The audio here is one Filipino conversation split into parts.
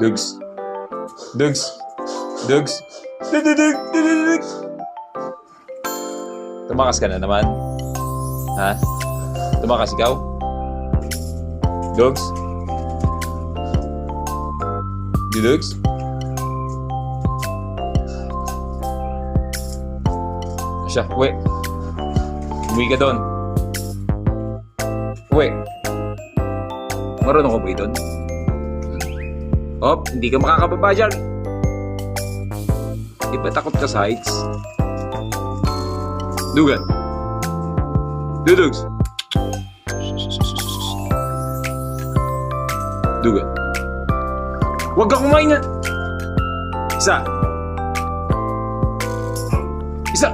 Dugs. Dugs. Dugs. Dug. Tumakas ka na naman. Ha? Tumakas ikaw? Dugs? Dugs? Siya, uwi. Uwi ka doon. Uwi. Marunong ko ba doon? Hop, hindi ka makakababa dyan. Di ba takot ka sa heights? Dugan. Dudugs. Dugan. Huwag ka kumain nga. Isa. Isa.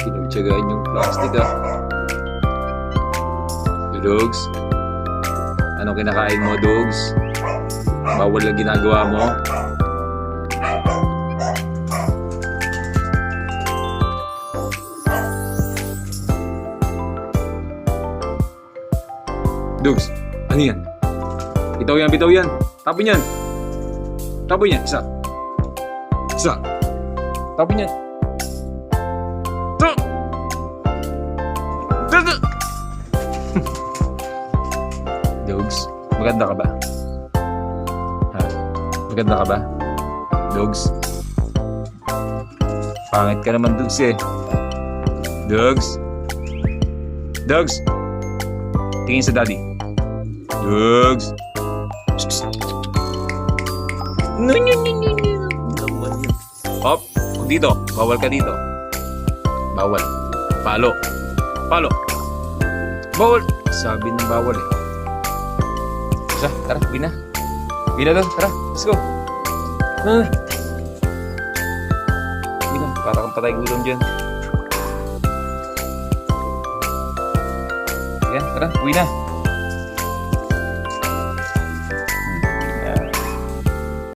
Pinagtsagaan yung plastic Dudugs. Anong kinakain mo, Dugs? Bawal na ginagawa mo. Dugs, ano yan? Bitaw yan. Tapon yan. Isa. Tapon yan. Dugs, maganda ka ba? Ha? Maganda ka ba? Dugs? Pangit ka naman, Dugs eh. Dugs? Dugs? Tingin sa daddy. Dugs? Hop, huwag dito. Bawal ka dito. Bawal. Palo. Bawal. Sabi ng bawal eh. Tara, uwi na. Uwi na doon, tara, let's go. Uwi na, para kang patay gutom dyan. Ayan, tara, uwi na.